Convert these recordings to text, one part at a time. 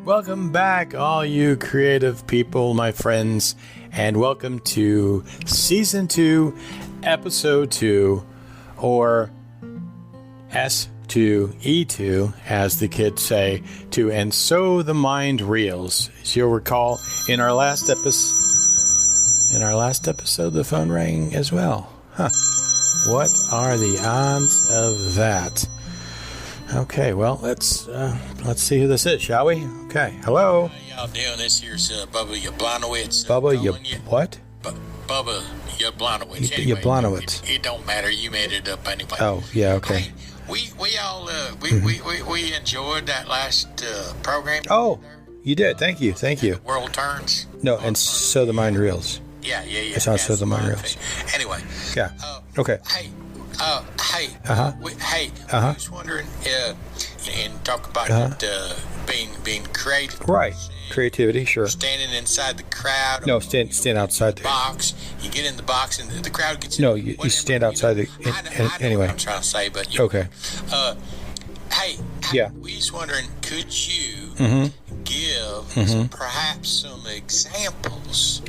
Welcome back, all you creative people, my friends, and welcome to Season 2, Episode 2, or S2E2, as the kids say, to And So the Mind Reels. As you'll recall, in our last episode, the phone rang as well. What are the odds of that? Okay, well, let's see who this is, shall we? Okay, hello. How y'all doing? This here's Bubba Yablonowitz. Bubba, what? Bubba Yablonowitz. Anyway, Yablonowitz. It don't matter. You made it up anyway. Oh, yeah, okay. Hey, we enjoyed that last program. Oh, you did. Thank you. The world turns. No, and so the mind reels. Yeah. It's on So the Mind Reels. Anyway. Yeah. Okay. I was wondering, and talk about being creative. Right. Creativity, sure. Standing inside the crowd. No, stand outside the box. You get in the box and the crowd gets in. No, you stand outside the... Anyway. What I'm trying to say, but... Okay. Yeah. We was wondering, could you give perhaps some examples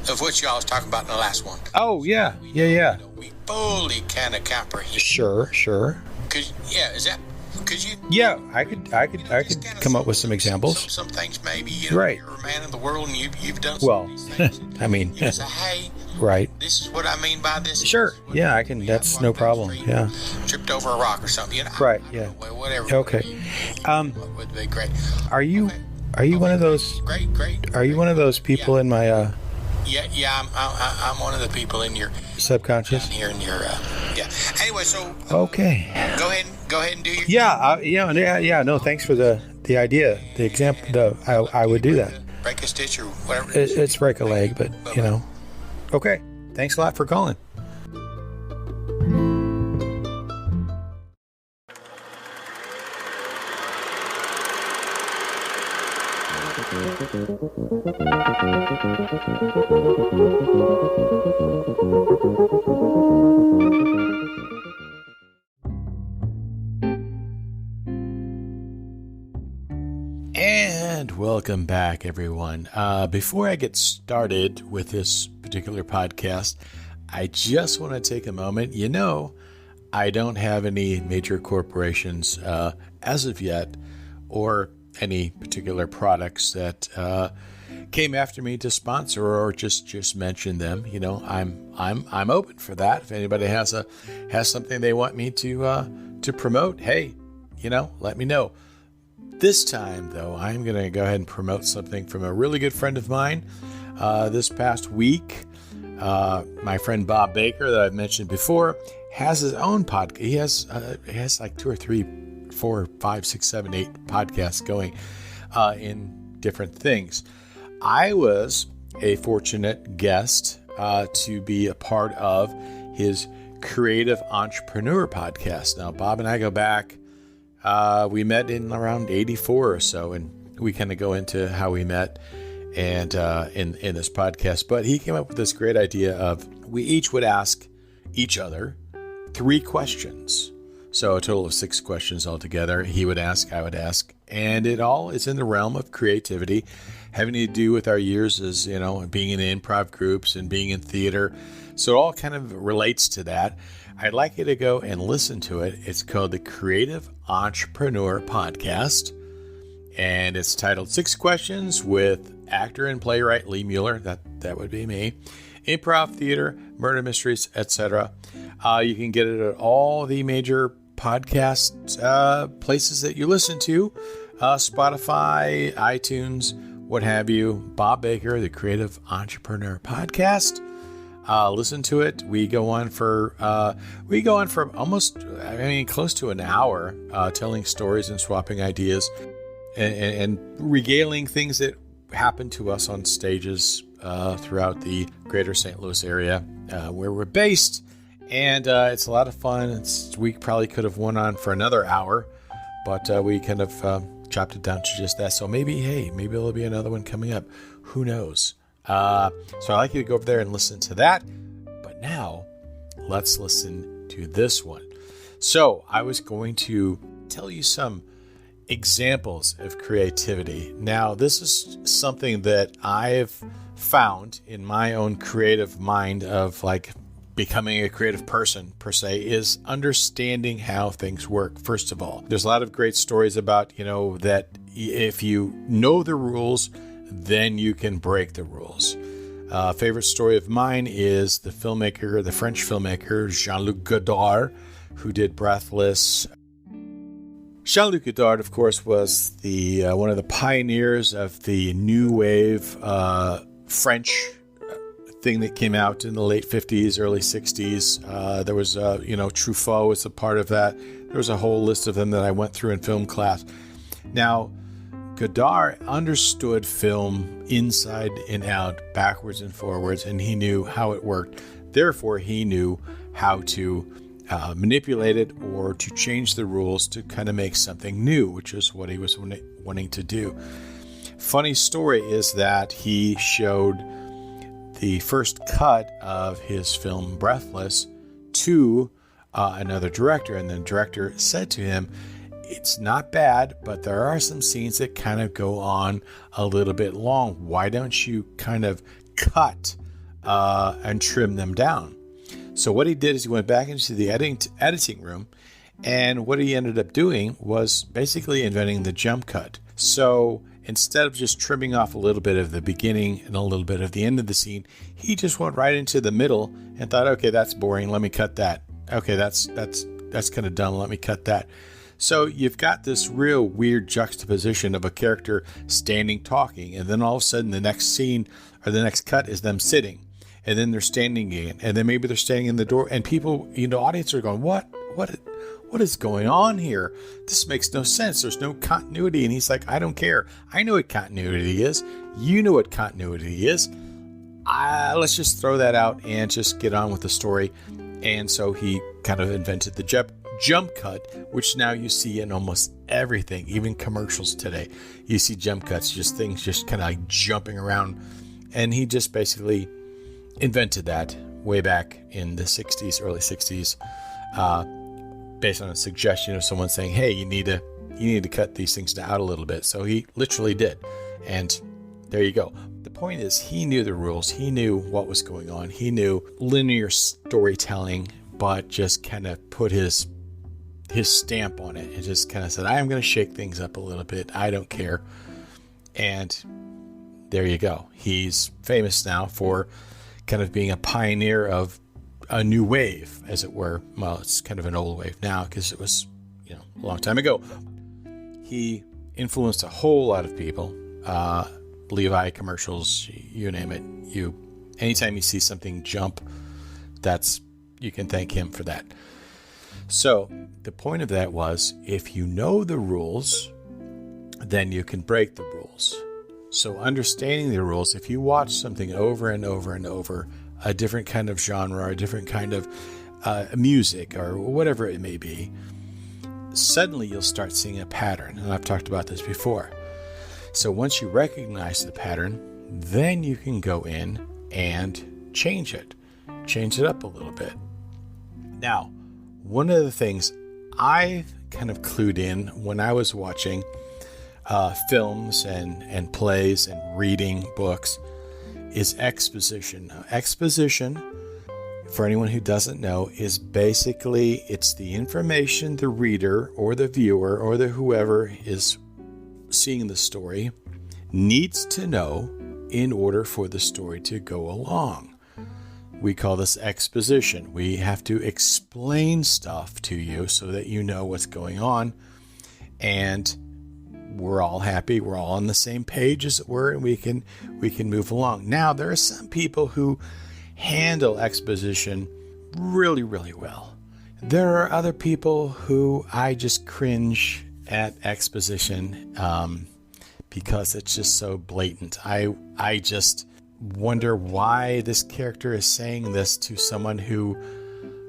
of what y'all was talking about in the last one? Oh, yeah. We fully kind of comprehend. Sure. Could you? Yeah, I could come up with some examples. Some things maybe, right. You're a man in the world and you've done well, some of these things. I mean, you say, hey, right. This is what I mean by this. Sure. Yeah, I can. That's no problem. Yeah. Tripped over a rock or something. Right. Yeah. Whatever. Okay. Would be great. Are you one of those? Great. Are you one of those people in my? Yeah. I'm one of the people in your subconscious. Down here in your yeah. Anyway, so. Okay. Go ahead and do your. Yeah. No, thanks for the idea. The example. I would do that. Break a stitch or whatever. It's break a leg, but Okay. Thanks a lot for calling. And welcome back, everyone. Before I get started with this particular podcast, I just want to take a moment. I don't have any major corporations as of yet, or any particular products that came after me to sponsor or just mention them. I'm open for that. If anybody has something they want me to promote, hey, let me know. This time, though, I'm going to go ahead and promote something from a really good friend of mine. This past week, my friend Bob Baker, that I've mentioned before, has his own podcast. He has like 2 or 3, 4, 5, 6, 7, 8 podcasts going in different things. I was a fortunate guest to be a part of his Creative Entrepreneur podcast. Now, Bob and I go back. We met in around 84 or so, and we kind of go into how we met and in this podcast. But he came up with this great idea of we each would ask each other 3 questions. So a total of 6 questions altogether. He would ask, I would ask, and it all is in the realm of creativity, having to do with our years as, being in improv groups and being in theater. So it all kind of relates to that. I'd like you to go and listen to it. It's called the Creative Entrepreneur Podcast, and it's titled 6 Questions with actor and playwright Lee Mueller. That would be me. Improv theater, murder mysteries, etc. You can get it at all the major podcast places that you listen to, Spotify, iTunes, what have you. Bob Baker, the Creative Entrepreneur Podcast. Listen to it. We go on for almost, close to an hour, telling stories and swapping ideas and regaling things that happen to us on stages throughout the greater St. Louis area where we're based. And it's a lot of fun. We probably could have went on for another hour, but we kind of chopped it down to just that. So maybe there'll be another one coming up. Who knows? So I'd like you to go over there and listen to that. But now, let's listen to this one. So I was going to tell you some examples of creativity. Now, this is something that I've found in my own creative mind of like becoming a creative person per se, is understanding how things work. First of all, there's a lot of great stories about, that if you know the rules, then you can break the rules. Favorite story of mine is the French filmmaker Jean-Luc Godard, who did Breathless. Jean-Luc Godard, of course, was the one of the pioneers of the new wave French thing that came out in the late 50s, early 60s. There was, Truffaut was a part of that. There was a whole list of them that I went through in film class. Now, Godard understood film inside and out, backwards and forwards, and he knew how it worked. Therefore, he knew how to manipulate it or to change the rules to kind of make something new, which is what he was wanting to do. Funny story is that he showed the first cut of his film Breathless to another director, and the director said to him, "It's not bad, but there are some scenes that kind of go on a little bit long. Why don't you kind of cut and trim them down?" So what he did is he went back into the editing room, and what he ended up doing was basically inventing the jump cut. So instead of just trimming off a little bit of the beginning and a little bit of the end of the scene, he just went right into the middle and thought, okay, that's boring. Let me cut that. Okay, that's kind of dumb. Let me cut that. So you've got this real weird juxtaposition of a character standing talking, and then all of a sudden the next scene or the next cut is them sitting, and then they're standing again, and then maybe they're standing in the door, and people, audience are going, what is going on here? This makes no sense. There's no continuity. And he's like, I don't care. I know what continuity is. You know what continuity is. Let's just throw that out and just get on with the story. And so he kind of invented the jump cut, which now you see in almost everything, even commercials today. You see jump cuts, just things just kind of like jumping around. And he just basically invented that way back in the 60s, early 60s, based on a suggestion of someone saying, hey, you need to cut these things out a little bit. So he literally did. And there you go. The point is, he knew the rules. He knew what was going on. He knew linear storytelling, but just kind of put his stamp on it and just kind of said, I am going to shake things up a little bit. I don't care. And there you go. He's famous now for kind of being a pioneer of a new wave, as it were. Well, it's kind of an old wave now because it was, a long time ago. He influenced a whole lot of people. Levi commercials, you name it. Anytime you see something jump, you can thank him for that. So the point of that was, if you know the rules, then you can break the rules. So understanding the rules, if you watch something over and over and over, a different kind of genre, or a different kind of music, or whatever it may be, suddenly you'll start seeing a pattern. And I've talked about this before. So once you recognize the pattern, then you can go in and change it up a little bit. Now, one of the things I kind of clued in when I was watching films and plays and reading books is exposition. Exposition, for anyone who doesn't know, is basically, it's the information the reader or the viewer or the whoever is seeing the story needs to know in order for the story to go along. We call this exposition. We have to explain stuff to you so that you know what's going on, and we're all happy. We're all on the same page, as it were, and we can move along. Now, there are some people who handle exposition really, really well. There are other people who I just cringe at exposition because it's just so blatant. I just wonder why this character is saying this to someone who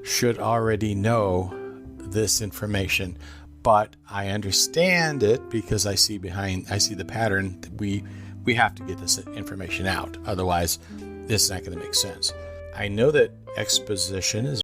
should already know this information. But I understand it because I see the pattern. We have to get this information out. Otherwise, this is not going to make sense. I know that exposition is